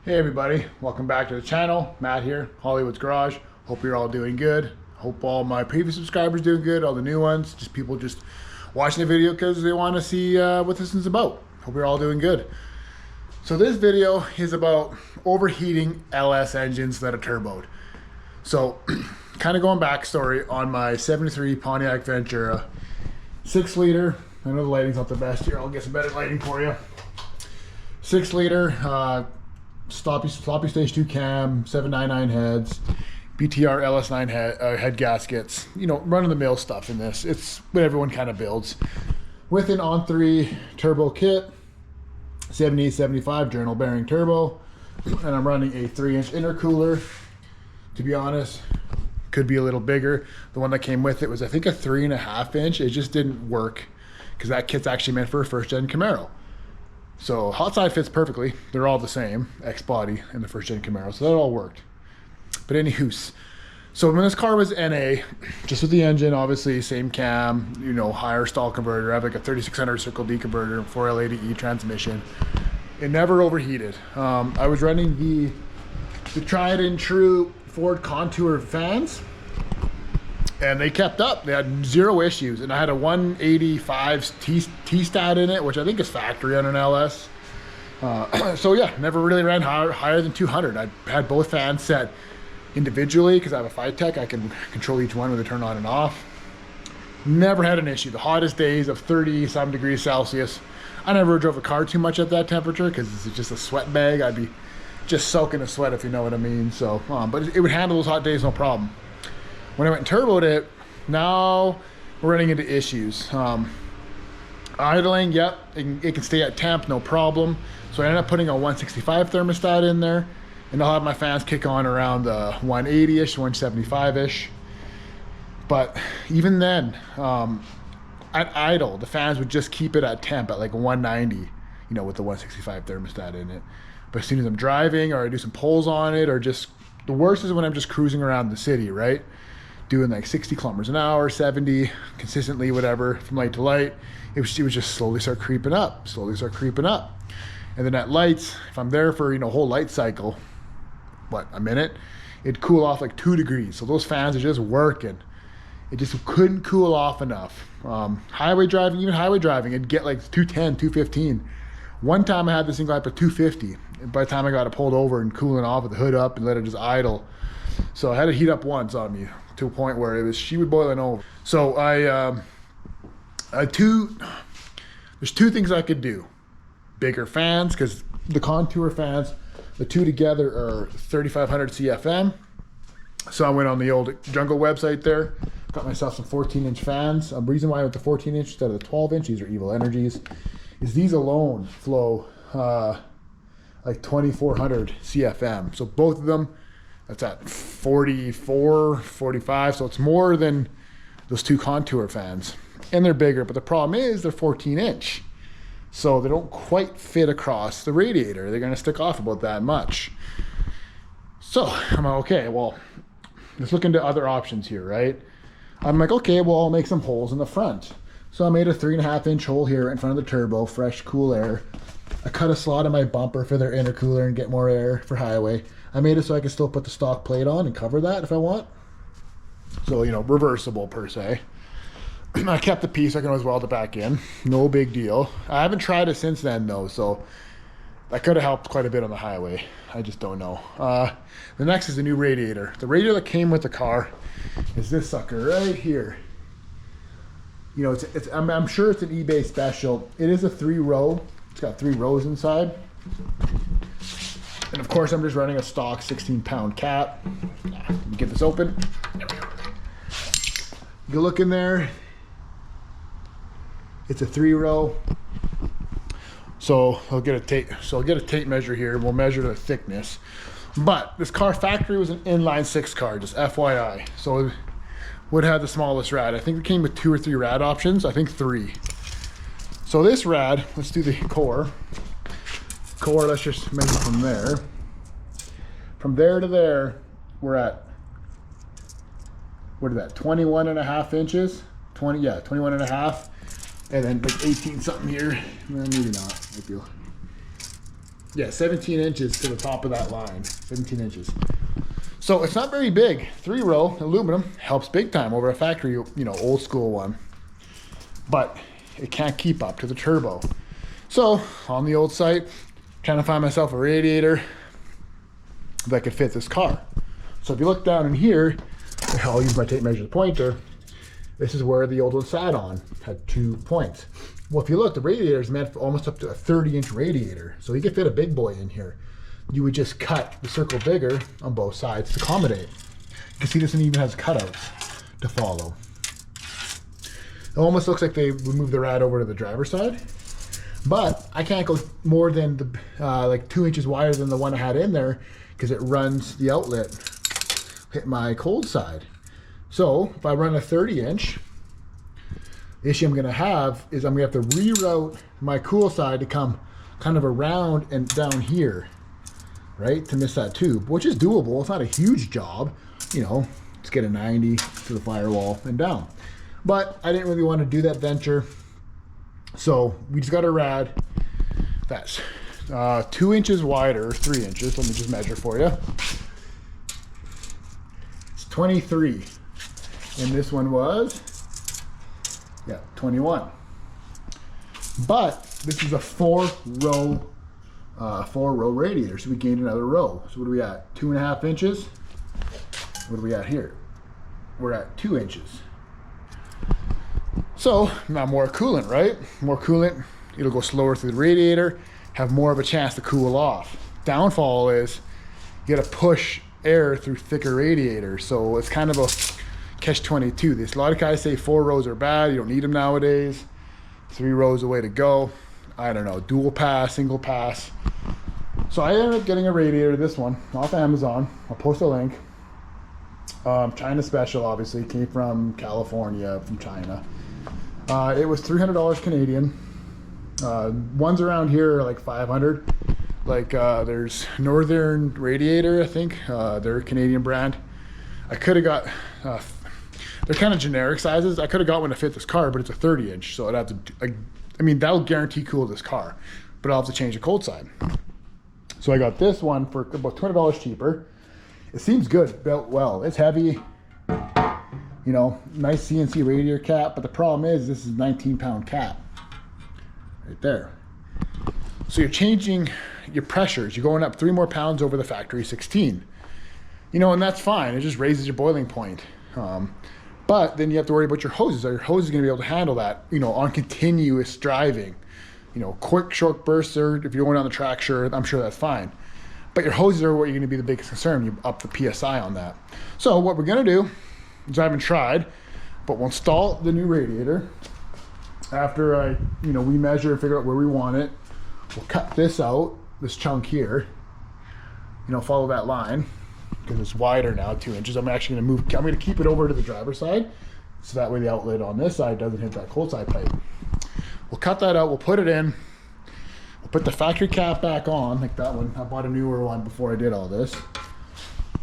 Hey everybody, welcome back to the channel. Matt here, Hollywood's Garage. Hope you're all doing good. Hope all my previous subscribers doing good, all the new ones, just people just watching the video because they want to see what this is about. Hope you're all doing good. So this video is about overheating LS engines that are turboed. So kind of going backstory on my 73 Pontiac Ventura, 6 liter. I know the lighting's not the best here. I'll get some better lighting for you. 6 liter, sloppy stage 2 cam, 799 heads, BTR LS9 head gaskets, you know, run-of-the-mill stuff in this. It's what everyone kind of builds. With an On3 turbo kit, 7875 journal bearing turbo, and I'm running a 3-inch intercooler. To be honest, could be a little bigger. The one that came with it was, I think, a 3.5 inch. It just didn't work because that kit's actually meant for a first-gen Camaro. So hot side fits perfectly. They're all the same, X body and the first gen Camaro, so that all worked. But anywho, so when this car was NA, just with the engine, obviously same cam, you know, higher stall converter. I have like a 3600 Circle D converter, 4L80E transmission. It never overheated. I was running the tried and true Ford Contour fans, and they kept up. They had 0 issues, and I had a 185 T-stat in it, which I think is factory on an LS. So yeah, never really ran higher than 200. I had both fans set individually because I have a FiTech. I can control each one with a turn on and off. Never had an issue. The hottest days of 30-some degrees Celsius. I never drove the car too much at that temperature because it's just a sweat bag. I'd be just soaking in sweat, if you know what I mean. So, but it would handle those hot days no problem. When I went and turboed it, now we're running into issues. Idling, yep, it can stay at temp, no problem. So I ended up putting a 165 thermostat in there, and I'll have my fans kick on around the 180-ish, 175-ish. But even then, at idle, the fans would just keep it at temp at like 190, you know, with the 165 thermostat in it. But as soon as I'm driving or I do some pulls on it, or just, the worst is when I'm just cruising around the city, right? Doing like 60 kilometers an hour, 70, consistently, whatever, from light to light, it would just slowly start creeping up. And then at lights, if I'm there for, you know, a whole light cycle, what, a minute, it'd cool off like 2 degrees. So those fans are just working. It just couldn't cool off enough. Highway driving, it'd get like 210, 215. One time I had this thing go up to 250. And by the time I got it pulled over and cooling off with the hood up and let it just idle. So I had to heat up once on me, to a point where she was boiling over. So there's 2 things I could do. Bigger fans, because the Contour fans, the 2 together are 3500 CFM. So I went on the old Jungle website there, got myself some 14-inch fans. The reason why I went to 14-inch instead of the 12-inch, these are Evil Energies, is these alone flow like 2400 CFM. So both of them, that's at 44, 45, so it's more than those 2 Contour fans. And they're bigger, but the problem is they're 14-inch. So they don't quite fit across the radiator. They're gonna stick off about that much. So I'm like, okay, well, let's look into other options here, right? I'm like, okay, well, I'll make some holes in the front. So I made a 3.5-inch hole here in front of the turbo, fresh, cool air. I cut a slot in my bumper for their intercooler and get more air for highway. I made it so I can still put the stock plate on and cover that if I want. So, you know, reversible per se. I kept the piece, I can always weld it back in. No big deal. I haven't tried it since then though, so that could have helped quite a bit on the highway. I just don't know. The next is the new radiator. The radiator that came with the car is this sucker right here. You know, I'm sure it's an eBay special. It is a 3-row. It's got 3 rows inside. And of course, I'm just running a stock 16-pound cap. Let me get this open. There we go. You look in there. It's a 3-row. So I'll get a tape measure here. We'll measure the thickness. But this car factory was an inline 6 car, just FYI. So it would have the smallest rad. I think it came with 2 or 3 rad options. I think 3. So this rad, let's do the core. Let's just measure from there. From there to there, we're at, what is that, 21.5 inches? 21.5. And then like 18 something here. Well, maybe not. Yeah, 17 inches to the top of that line, 17 inches. So it's not very big. 3-row aluminum helps big time over a factory, you know, old school one. But it can't keep up to the turbo. So on the old site, trying to find myself a radiator that could fit this car. So if you look down in here, I'll use my tape measure pointer. This is where the old one sat on, had 2 points. Well, if you look, the radiator is meant for almost up to a 30-inch radiator. So you could fit a big boy in here. You would just cut the circle bigger on both sides to accommodate. You can see this one even has cutouts to follow. It almost looks like they would move the rad over to the driver's side. But I can't go more than the, like 2 inches wider than the one I had in there because it runs the outlet, hit my cold side. So if I run a 30-inch, the issue I'm gonna have is I'm gonna have to reroute my cool side to come kind of around and down here, right? To miss that tube, which is doable. It's not a huge job, you know, just get a 90 to the firewall and down. But I didn't really want to do that venture. So we just got a rad that's 2 inches wider, 3 inches. Let me just measure for you. It's 23. And this one was, yeah, 21. But this is a 4-row radiator. So we gained another row. So what are we at? 2.5 inches. What are we at here? We're at 2 inches. So now more coolant, right? More coolant, it'll go slower through the radiator, have more of a chance to cool off. Downfall is you gotta push air through thicker radiators. So it's kind of a catch-22. A lot of guys say 4 rows are bad, you don't need them nowadays. 3 rows the way to go. I don't know, dual pass, single pass. So I ended up getting a radiator, this one, off Amazon. I'll post a link. China special, obviously, came from California, from China. It was $300 Canadian. Ones around here are like 500. Like there's Northern Radiator, I think. They're a Canadian brand. I could have got, they're kind of generic sizes. I could have got one to fit this car, but it's a 30-inch. So I'd have to, I mean, that'll guarantee cool this car, but I'll have to change the cold side. So I got this one for about $20 cheaper. It seems good, built well. It's heavy, you know, nice CNC radiator cap, but the problem is this is a 19-pound cap right there. So you're changing your pressures. You're going up 3 more pounds over the factory 16. You know, and that's fine. It just raises your boiling point. But then you have to worry about your hoses. Are your hoses going to be able to handle that, you know, on continuous driving? You know, quick, short bursts, or if you're going on the track, sure, I'm sure that's fine. But your hoses are what you're going to be the biggest concern. You up the PSI on that. So what we're going to do is I haven't tried, but we'll install the new radiator. After I, you know, we measure and figure out where we want it, we'll cut this out, this chunk here, you know, follow that line because it's wider now, 2 inches. I'm actually going to move, I'm going to keep it over to the driver's side so that way the outlet on this side doesn't hit that cold side pipe. We'll cut that out, we'll put it in. We'll put the factory cap back on, like that one. I bought a newer one before I did all this.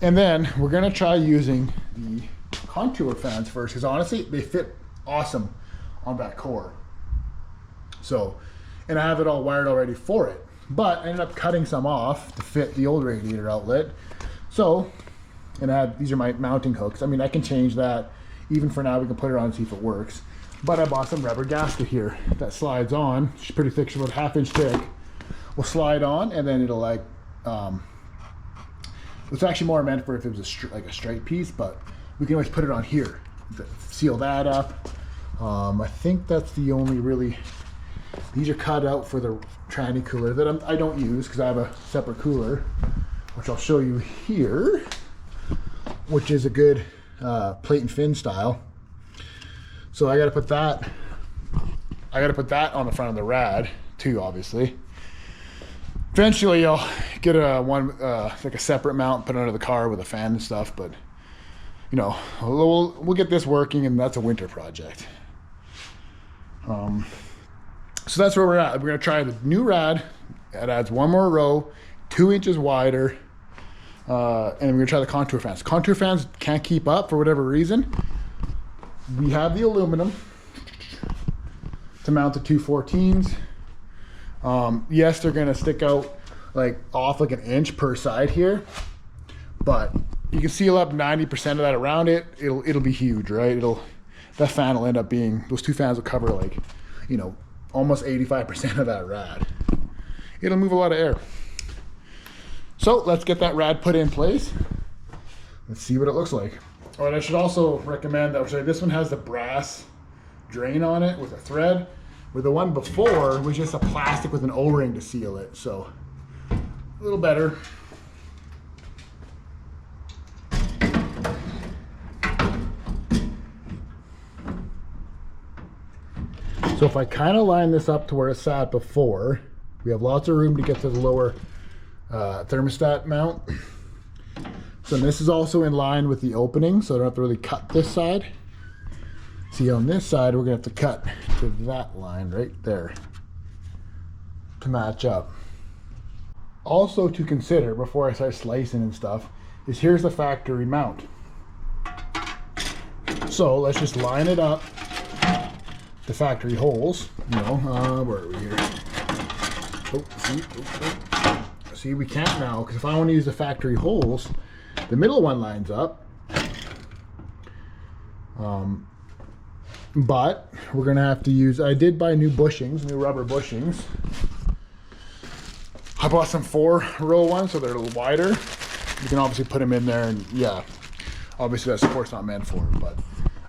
And then we're gonna try using the contour fans first, because honestly, they fit awesome on that core. So, and I have it all wired already for it. But I ended up cutting some off to fit the old radiator outlet. So, and I had, these are my mounting hooks. I mean, I can change that. Even for now, we can put it on and see if it works. But I bought some rubber gasket here that slides on. It's pretty thick, it's about 1/2 inch thick. Will slide on, and then it'll like, it's actually more meant for if it was like a straight piece, but we can always put it on here, seal that up. I think that's the only really, these are cut out for the tranny cooler that I don't use because I have a separate cooler, which I'll show you here, which is a good plate and fin style. So I got to put that on the front of the rad too, obviously. Eventually I'll get like a separate mount, put it under the car with a fan and stuff, but you know, we'll get this working, and that's a winter project. So that's where we're at. We're gonna try the new rad. It adds 1 more row, 2 inches wider, and we're gonna try the contour fans. Contour fans can't keep up for whatever reason. We have the aluminum to mount the 214s. Yes, they're gonna stick out like off like 1 inch per side here, but you can seal up 90% of that around it. It'll be huge, right? That fan will end up being, those 2 fans will cover like, you know, almost 85% of that rad. It'll move a lot of air. So let's get that rad put in place. Let's see what it looks like. All right, I should also recommend that this one has the brass drain on it with a thread, where the one before was just a plastic with an O-ring to seal it. So a little better. So if I kind of line this up to where it sat before, we have lots of room to get to the lower thermostat mount. So this is also in line with the opening, so I don't have to really cut this side. See, on this side, we're gonna have to cut to that line right there to match up. Also to consider before I start slicing and stuff is here's the factory mount. So let's just line it up, the factory holes, you know, where are we here? See, we can't now, because if I want to use the factory holes, the middle one lines up. But we're gonna have to use, I did buy new bushings, new rubber bushings. I bought some 4-row ones, so they're a little wider. You can obviously put them in there, and yeah, obviously that support's not meant for it, but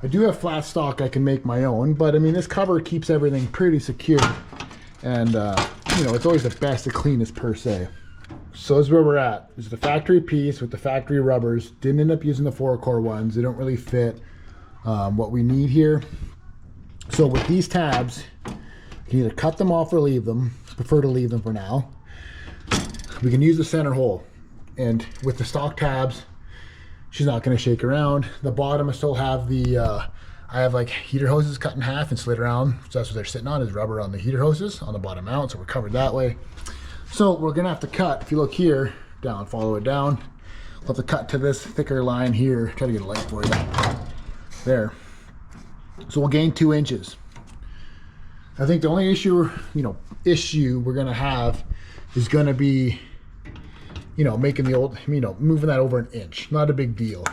I do have flat stock I can make my own. But I mean, this cover keeps everything pretty secure, and you know, it's always the best, the cleanest per se. So this is where we're at. This is the factory piece with the factory rubbers. Didn't end up using the 4-core ones. They don't really fit what we need here. So with these tabs, you can either cut them off or leave them. Prefer to leave them for now. We can use the center hole. And with the stock tabs, she's not going to shake around. The bottom, I still have the, I have like heater hoses cut in half and slid around. So that's what they're sitting on, is rubber on the heater hoses on the bottom mount. So we're covered that way. So we're going to have to cut, if you look here, down, follow it down. We'll have to cut to this thicker line here. Try to get a light for you. There. So we'll gain 2 inches. I think the only issue we're going to have is going to be, you know, making the old, you know, moving that over 1 inch. Not a big deal.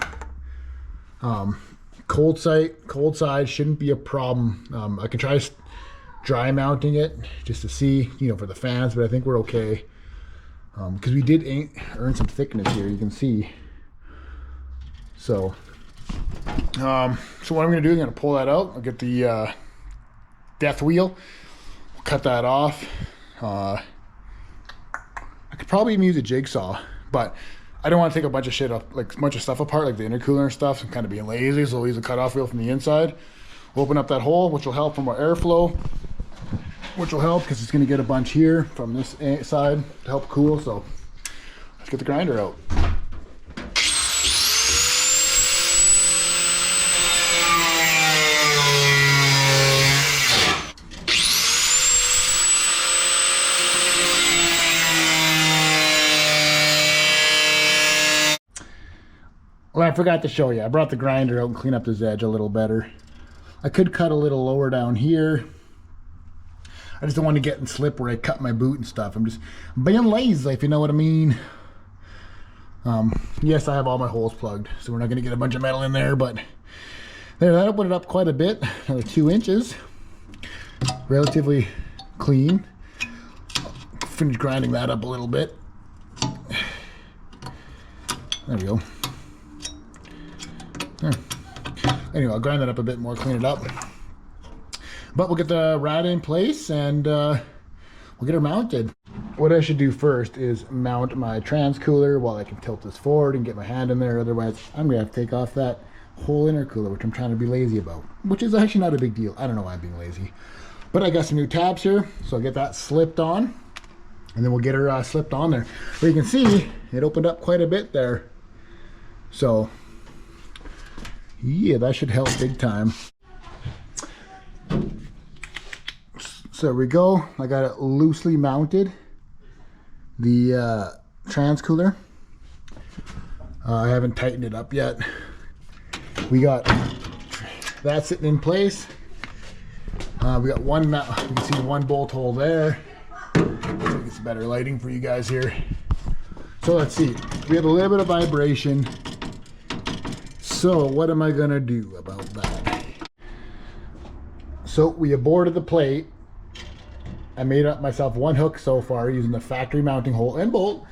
Cold side shouldn't be a problem. I can try dry mounting it just to see, you know, for the fans, but I think we're okay. Because we did earn some thickness here, you can see. So what I'm going to do is I'm going to pull that out. I'll get the death wheel. We'll cut that off. I could probably even use a jigsaw, but I don't want to take a bunch of shit up, like a bunch of stuff apart, like the intercooler and stuff. I'm kind of being lazy, so I'll use a cutoff wheel from the inside. We'll open up that hole, which will help from our airflow, which will help because it's going to get a bunch here from this side to help cool. So let's get the grinder out. Well, I forgot to show you. I brought the grinder out and clean up this edge a little better. I could cut a little lower down here. I just don't want to get and slip where I cut my boot and stuff. I'm just being lazy, if you know what I mean. Yes, I have all my holes plugged, so we're not going to get a bunch of metal in there, but there, that opened it up quite a bit. Another 2 inches. Relatively clean. Finish grinding that up a little bit. There we go. There. Anyway, I'll grind that up a bit more, clean it up. But we'll get the rad in place and we'll get her mounted. What I should do first is mount my trans cooler while I can tilt this forward and get my hand in there. Otherwise, I'm going to have to take off that whole intercooler, which I'm trying to be lazy about. Which is actually not a big deal. I don't know why I'm being lazy. But I got some new tabs here, so I'll get that slipped on. And then we'll get her slipped on there. But you can see, it opened up quite a bit there. So yeah, that should help big time. So there we go. I got it loosely mounted, the trans cooler. I haven't tightened it up yet. We got that sitting in place. We got one, you can see one bolt hole there. Get some better lighting for you guys here. So let's see. We have a little bit of vibration. So what am I gonna do about that? So we aborted the plate. I made up myself one hook so far using the factory mounting hole and bolt.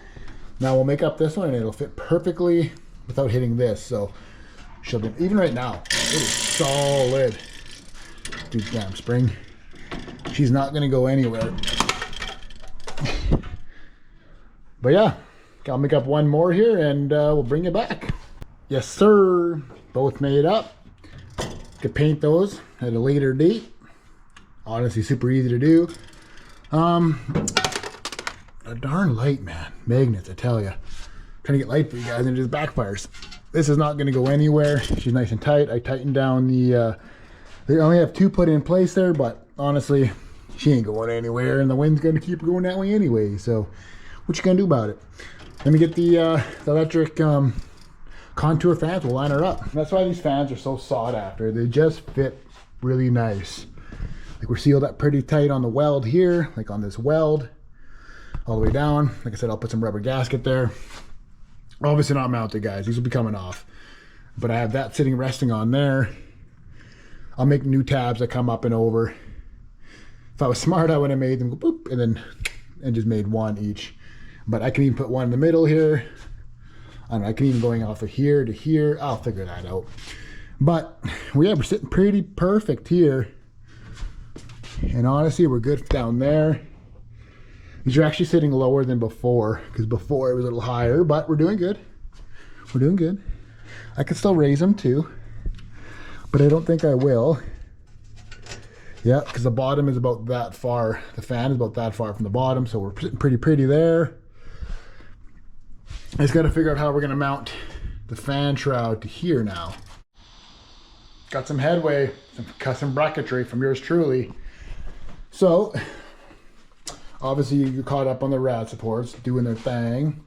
Now we'll make up this one and it'll fit perfectly without hitting this. So shoved in. Even right now, it is solid. Dude, damn spring. She's not gonna go anywhere. But yeah, I'll make up one more here and we'll bring it back. Yes, sir. Both made up. Could paint those at a later date. Honestly, super easy to do. A darn light, man. Magnets, I tell you. Trying to get light for you guys and it just backfires. This is not going to go anywhere. She's nice and tight. I tightened down the, they only have 2 put in place there, but honestly, she ain't going anywhere and the wind's going to keep going that way anyway. So what you going to do about it? Let me get the electric contour fans. We'll line her up. That's why these fans are so sought after. They just fit really nice. Like we're sealed up pretty tight on the weld here, like on this weld all the way down. Like I said, I'll put some rubber gasket there. Obviously not mounted, guys. These will be coming off. But I have that sitting resting on there. I'll make new tabs that come up and over. If I was smart, I would have made them go boop and just made one each. But I can even put one in the middle here. I don't know, I can even going off of here to here. I'll figure that out. But we're sitting pretty perfect here. And honestly, we're good down there. These are actually sitting lower than before, because before it was a little higher, but we're doing good. We're doing good. I can still raise them too, but I don't think I will. Yeah, because the bottom is about that far. The fan is about that far from the bottom, so we're sitting pretty there. I just got to figure out how we're going to mount the fan shroud to here now. Got some headway, some custom bracketry from yours truly. So, obviously you're caught up on the rad supports doing their thing.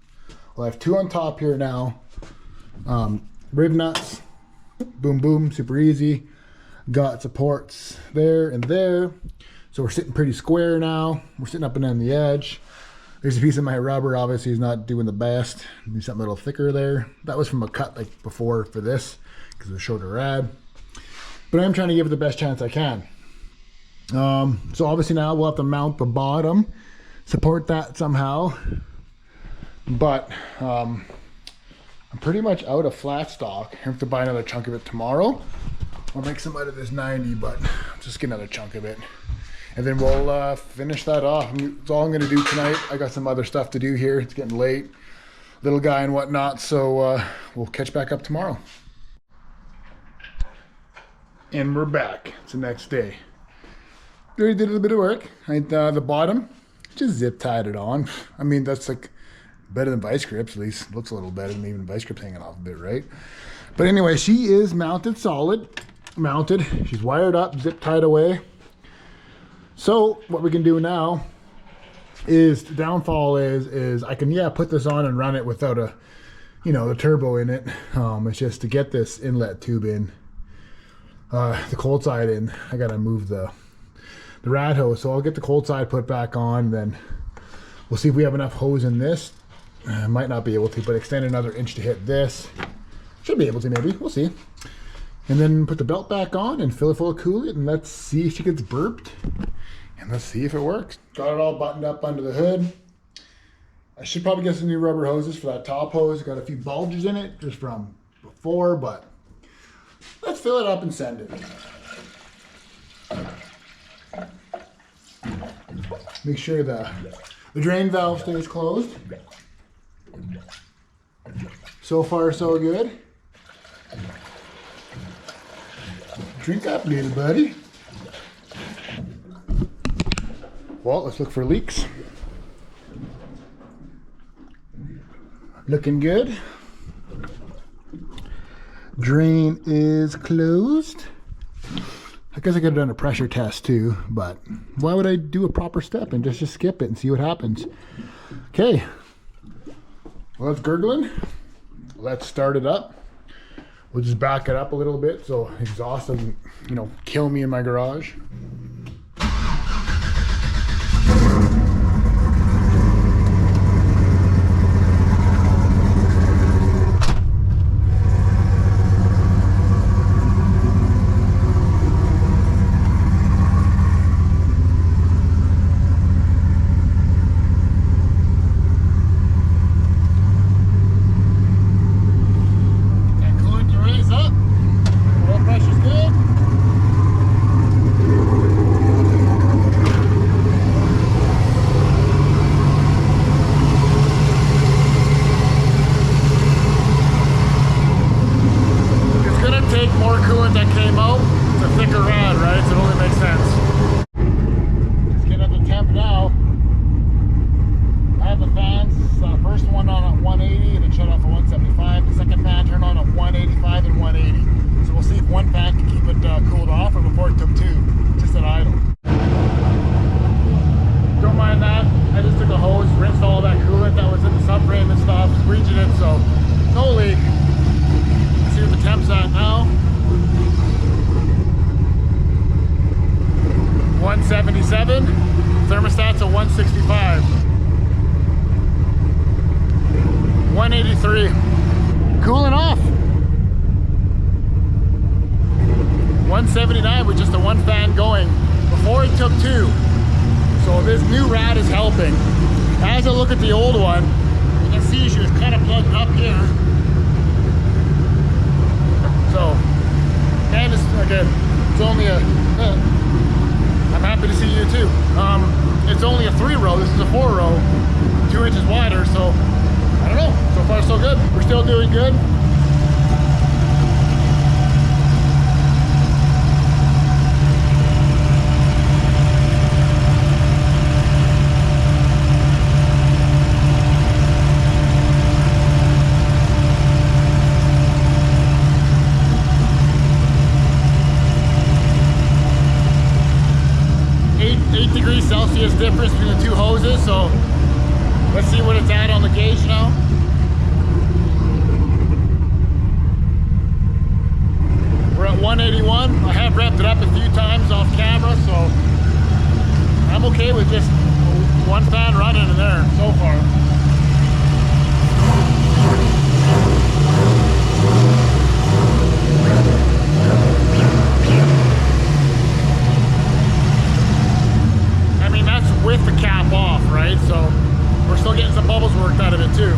Well, I have 2 on top here now. Rib nuts, boom boom, super easy. Got supports there and there. So we're sitting pretty square now. We're sitting up and on the edge. There's a piece of my rubber, obviously is not doing the best. Need something a little thicker there. That was from a cut like before for this, because it was shorter rad. But I'm trying to give it the best chance I can. So obviously now we'll have to mount the bottom, support that somehow. But I'm pretty much out of flat stock. I have to buy another chunk of it tomorrow. I'll make some out of this 90, but just get another chunk of it. And then we'll finish that off. That's all I'm going to do tonight. I got some other stuff to do here. It's getting late. Little guy and whatnot. So we'll catch back up tomorrow. And we're back. It's the next day. Already did a little bit of work. The bottom, just zip tied it on. I mean, that's like better than vice grips. At least looks a little better than even vice grips hanging off a bit, right? But anyway, she is mounted solid. Mounted. She's wired up, zip tied away. So what we can do now is, the downfall is I can put this on and run it without a, the turbo in it. It's just to get this inlet tube in, the cold side in. I gotta move the rad hose, so I'll get the cold side put back on. Then we'll see if we have enough hose in this. Might not be able to, but extend another inch to hit this. Should be able to, maybe. We'll see. And then put the belt back on and fill it full of coolant, and let's see if she gets burped. And let's see if it works. Got it all buttoned up under the hood. I should probably get some new rubber hoses for that top hose. Got a few bulges in it just from before, but let's fill it up and send it. Make sure the drain valve stays closed. So far, so good. Drink up, little buddy. Well, let's look for leaks. Looking good. Drain is closed. I guess I could have done a pressure test too, but why would I do a proper step and just skip it and see what happens? Okay. Well, it's gurgling. Let's start it up. We'll just back it up a little bit so exhaust doesn't, kill me in my garage. rod that came out, it's a thicker rod, right? So it only makes sense. Just getting up the temp now. I have the fans, first one on at 180 and then shut off at 175. The second fan turned on at 185 and 180. So we'll see if one fan can keep it cooled off or before it took two, just at idle. Don't mind that. I just took a hose, rinsed all that coolant that was in the subframe and stuff, squeegeed it, so no leak. Let's see what the temp's at now. 177. Thermostat's at 165. 183. Cooling off. 179 with just the one fan going. Before it took two. So this new rad is helping. As I look at the old one, you can see she was kind of plugged up here. So, and it's again, it's only a. I'm happy to see you too. It's only a 3-row. This is a 4-row, 2 inches wider. So I don't know. So far, so good. We're still doing good. Degrees Celsius difference between the two hoses, so let's see what it's at on the gauge now. We're at 181. I have wrapped it up a few times off camera, so I'm okay with just one fan running in there so far. With the cap off, right? So we're still getting some bubbles worked out of it too.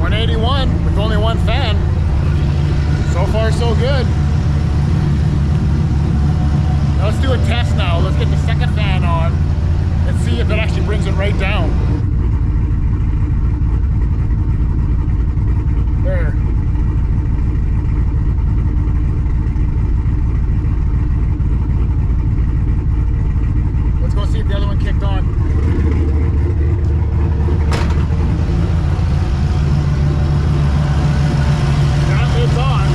.181 with only one fan. So far, so good. Now let's do a test now. Let's get the second fan on and see if it actually brings it right down. There. See if the other one kicked on. Yeah, it's on.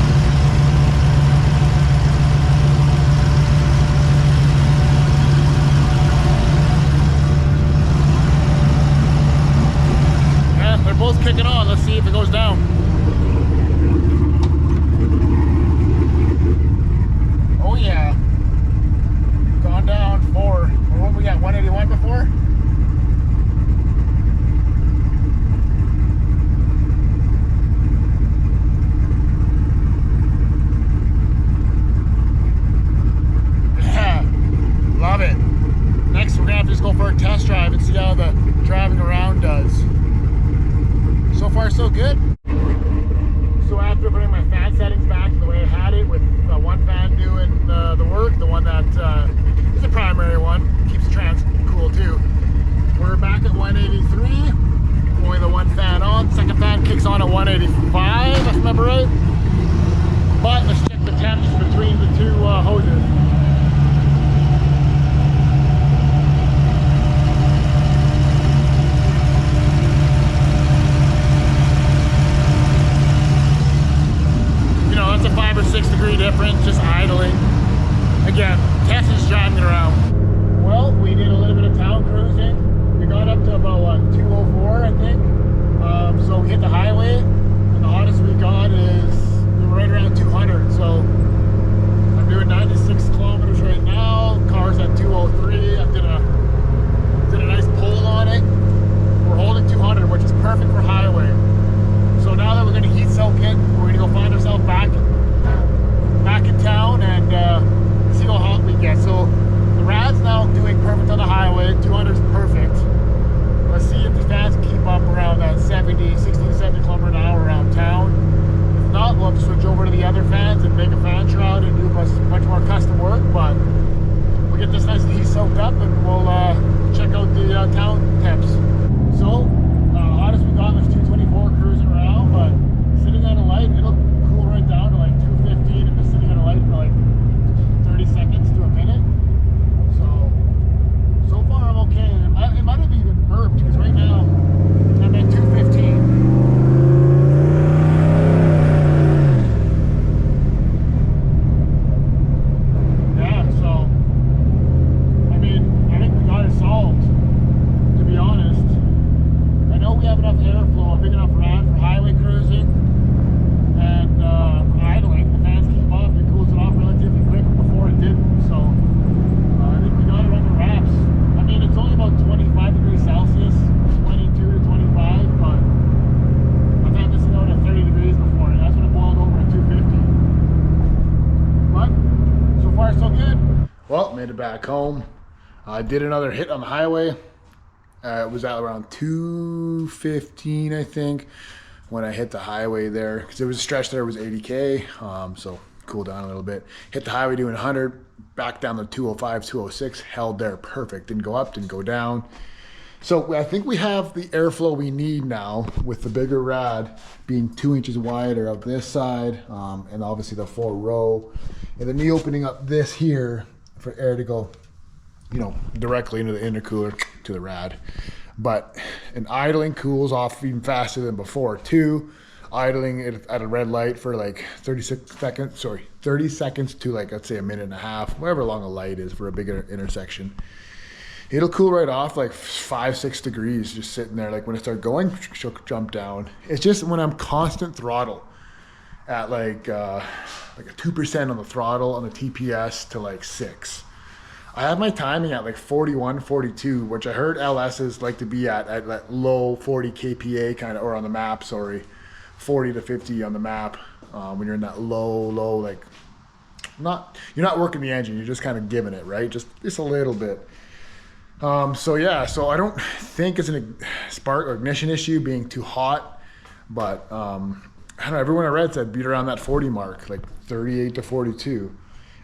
Yeah, they're both kicking on. Let's see if it goes down. Oh yeah. Gone down 4. What we got, 181 before? Yeah, love it. Next, we're gonna have to just go for a test drive and see how the driving around does. So far, so good. So after putting my fan settings back to the way I had it, with one fan doing the work, the one that is the primary one, keeps the trans cool too. We're back at 183, only the one fan on. Second fan kicks on at 185, if I remember right. But let's check the temps between the two hoses. That's a 5 or 6 degree difference, just idling. Again, Tess is driving it around. Well, we did a little bit of town cruising. We got up to about, what, 204, I think. So we hit the highway, and the hottest we got is right around 200. So I'm doing 96 kilometers right now. Car's at 203. I did a nice pull on it. We're holding 200, which is perfect for highway. So now that we're going to heat soak it, we're going to go find ourselves back in town and see how hot we get. So the rad's now doing perfect on the highway. 200 is perfect. Let's see if the fans keep up around that 60 to 70 kilometers an hour around town. If not, we'll have to switch over to the other fans and make a fan shroud and do a bunch more custom work. But we'll get this nice and heat soaked up and we'll check out the town temps. headed back home. I did another hit on the highway. It was at around 2:15, I think, when I hit the highway there. Because there was a stretch there, it was 80K. So cool down a little bit. Hit the highway doing 100, back down to 205, 206, held there perfect. Didn't go up, didn't go down. So I think we have the airflow we need now with the bigger rad being 2 inches wider of this side, and obviously the 4 row. And then me opening up this here for air to go, you know, directly into the intercooler to the rad. But an idling cools off even faster than before too. Idling it at a red light for like 30 seconds to like, let's say a minute and a half, whatever long a light is for a bigger intersection. It'll cool right off like 5-6 degrees just sitting there. Like when it starts going, she'll jump down. It's just when I'm constant throttle at like a 2% on the throttle on the TPS to like 6. I have my timing at like 41, 42, which I heard LSs like to be at that low 40 kPa kind of, or on the map, sorry, 40 to 50 on the map. When you're in that low, like you're not working the engine, you're just kind of giving it, right? Just a little bit. So yeah, so I don't think it's a spark or ignition issue being too hot, but I don't know, everyone I read said beat around that 40 mark, like 38 to 42.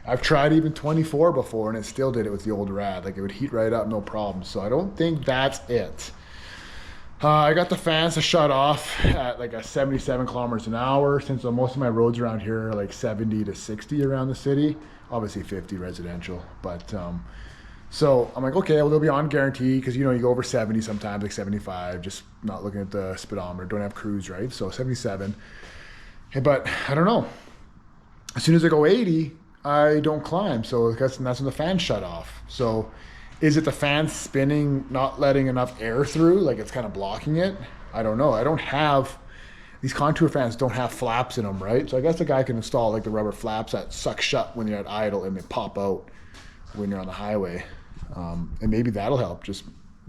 I've tried even 24 before and it still did it with the old rad. Like it would heat right up, no problem. So I don't think that's it. I got the fans to shut off at like a 77 kilometers an hour, since most of my roads around here are like 70 to 60 around the city. Obviously 50 residential, but so I'm like, okay, well, they'll be on guarantee, because you know you go over 70 sometimes, like 75, just not looking at the speedometer, don't have cruise, right? So 77. Hey, but I don't know. As soon as I go 80, I don't climb. So that's when the fan shut off. So is it the fan spinning, not letting enough air through? Like it's kind of blocking it? I don't know. I don't have, these contour fans don't have flaps in them, right? So I guess the guy can install like the rubber flaps that suck shut when you're at idle and they pop out when you're on the highway. And maybe that'll help, just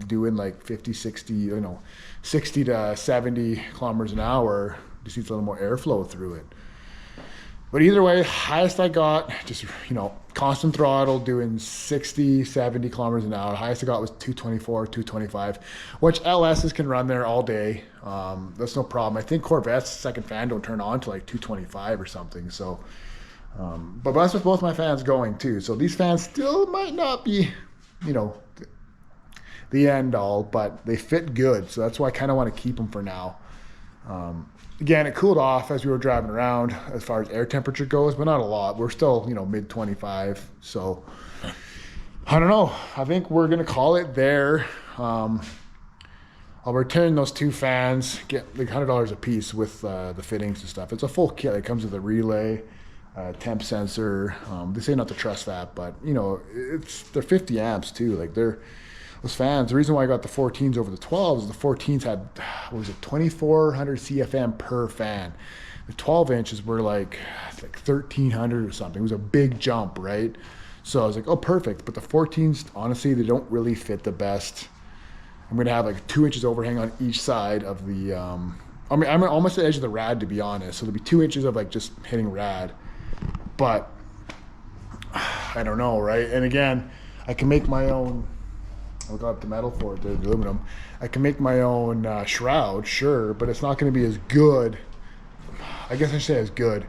doing like 50, 60, you know, 60 to 70 kilometers an hour, just needs a little more airflow through it. But either way, highest I got, just, you know, constant throttle doing 60, 70 kilometers an hour. Highest I got was 224, 225, which LSs can run there all day. That's no problem. I think Corvette's second fan don't turn on to like 225 or something. So, but that's with both my fans going too. So these fans still might not be, you know, the end all, but they fit good. So that's why I kind of want to keep them for now. Again, it cooled off as we were driving around as far as air temperature goes, but not a lot. We're still, you know, mid 25. So I don't know. I think we're going to call it there. I'll return those 2 fans, get like $100 a piece with the fittings and stuff. It's a full kit. It comes with a relay, temp sensor. They say not to trust that, but you know, they're 50 amps too. Like those fans, the reason why I got the 14s over the 12s is the 14s had, what was it, 2400 CFM per fan. The 12 inches were like 1300 or something. It was a big jump, right? So I was like, oh, perfect. But the 14s, honestly, they don't really fit the best. I'm going to have like 2 inches overhang on each side of the, I mean, I'm almost at the edge of the rad, to be honest. So there'll be 2 inches of like just hitting rad. But I don't know, right? And again, I can make my own, I'll go up to metal for it, the aluminum. I can make my own shroud, sure, but it's not going to be as good. I guess I should say as good.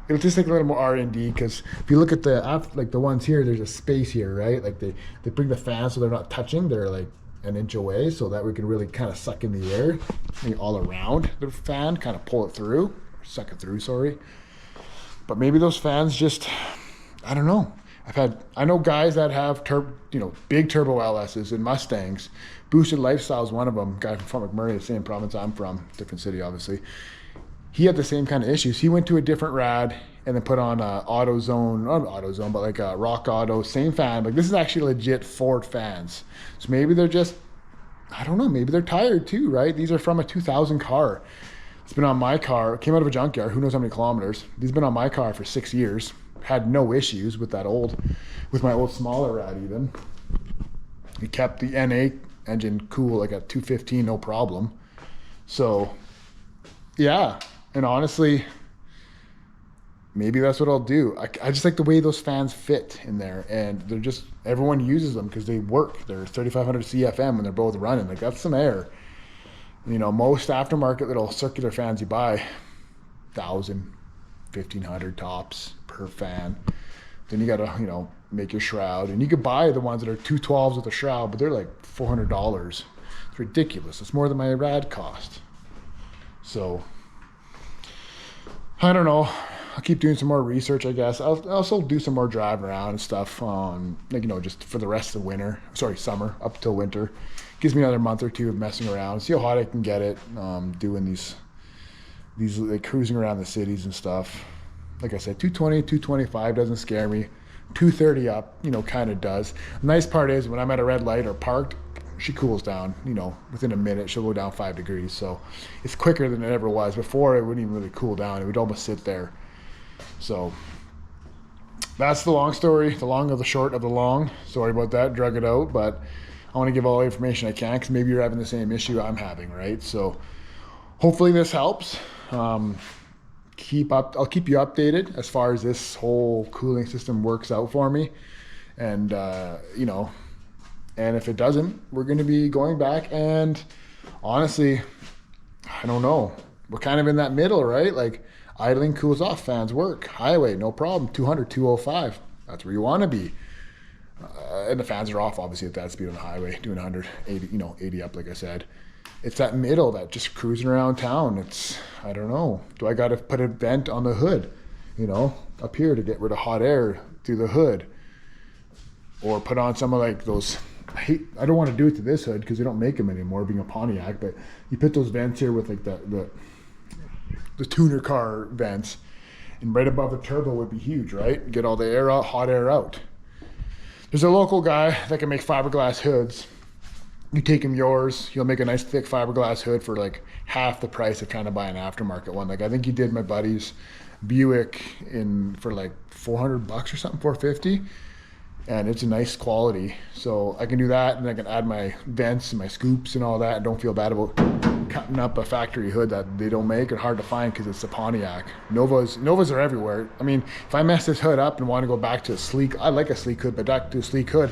It'll just take a little more R&D, because if you look at the ones here, there's a space here, right? Like they bring the fans so they're not touching. They're like an inch away, so that we can really kind of suck in the air all around the fan, kind of pull it through, or suck it through, sorry. But maybe those fans just, I don't know. I know guys that have big turbo LSs and Mustangs. Boosted Lifestyle is one of them. Guy from Fort McMurray, the same province I'm from, different city obviously. He had the same kind of issues. He went to a different rad and then put on not AutoZone, but like a Rock Auto, same fan. Like this is actually legit Ford fans. So maybe they're just, I don't know, maybe they're tired too, right? These are from a 2000 car. It's been on my car, came out of a junkyard, who knows how many kilometers. These have been on my car for 6 years. Had no issues with my old smaller rad even. It kept the NA engine cool like at 215, no problem. So yeah, and honestly, maybe that's what I'll do. I just like the way those fans fit in there, and they're just, everyone uses them because they work. They're 3500 CFM when they're both running. Like, that's some air. You know, most aftermarket little circular fans you buy, 1,000, 1,500 tops per fan. Then you gotta, you know, make your shroud, and you could buy the ones that are 212s with a shroud, but they're like $400. It's ridiculous. It's more than my rad cost. So I don't know. I'll keep doing some more research, I guess. I'll also do some more driving around and stuff on, like, you know, just for the rest of the winter. Sorry, summer up till winter. Gives me another month or two of messing around, see how hot I can get it. Doing these like cruising around the cities and stuff. Like I said, 220, 225 doesn't scare me. 230 up, you know, kind of does. The nice part is when I'm at a red light or parked, she cools down, you know, within a minute, she'll go down 5 degrees. So it's quicker than it ever was. Before, it wouldn't even really cool down. It would almost sit there. So that's the long story, the long of the short of the long. Sorry about that, drug it out, but I want to give all the information I can, because maybe you're having the same issue I'm having, right? So hopefully this helps. I'll keep you updated as far as this whole cooling system works out for me. And, you know, and if it doesn't, we're going to be going back, and honestly, I don't know. We're kind of in that middle, right? Like, idling cools off, fans work. Highway, no problem. 200, 205. That's where you want to be. And the fans are off, obviously, at that speed on the highway, doing 180, you know, 80 up, like I said. It's that middle, that just cruising around town. It's, I don't know. Do I got to put a vent on the hood, you know, up here to get rid of hot air through the hood? Or put on some of like those, I don't want to do it to this hood because they don't make them anymore, being a Pontiac, but you put those vents here with like the tuner car vents, and right above the turbo would be huge, right? Get all the air out, hot air out. There's a local guy that can make fiberglass hoods. You take him yours, he'll make a nice thick fiberglass hood for like half the price of trying to buy an aftermarket one. Like, I think he did my buddy's Buick for like $400 or something, 450. And it's a nice quality. So I can do that, and I can add my vents and my scoops and all that. I don't feel bad about cutting up a factory hood that they don't make or hard to find because it's a Pontiac. Novas are everywhere. I mean, if I mess this hood up and want to go back to a sleek, I like a sleek hood, but back to a sleek hood,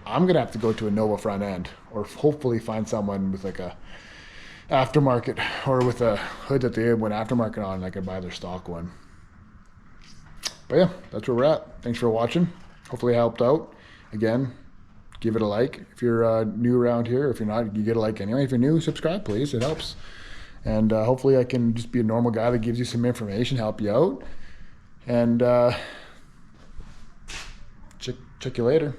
I'm gonna have to go to a Nova front end, or hopefully find someone with like a aftermarket, or with a hood that they went aftermarket on, and I could buy their stock one. But yeah, that's where we're at. Thanks for watching. Hopefully I helped out. Again, give it a like if you're new around here. If you're not, you get a like anyway. If you're new, subscribe, please. It helps. And hopefully I can just be a normal guy that gives you some information, help you out. And check you later.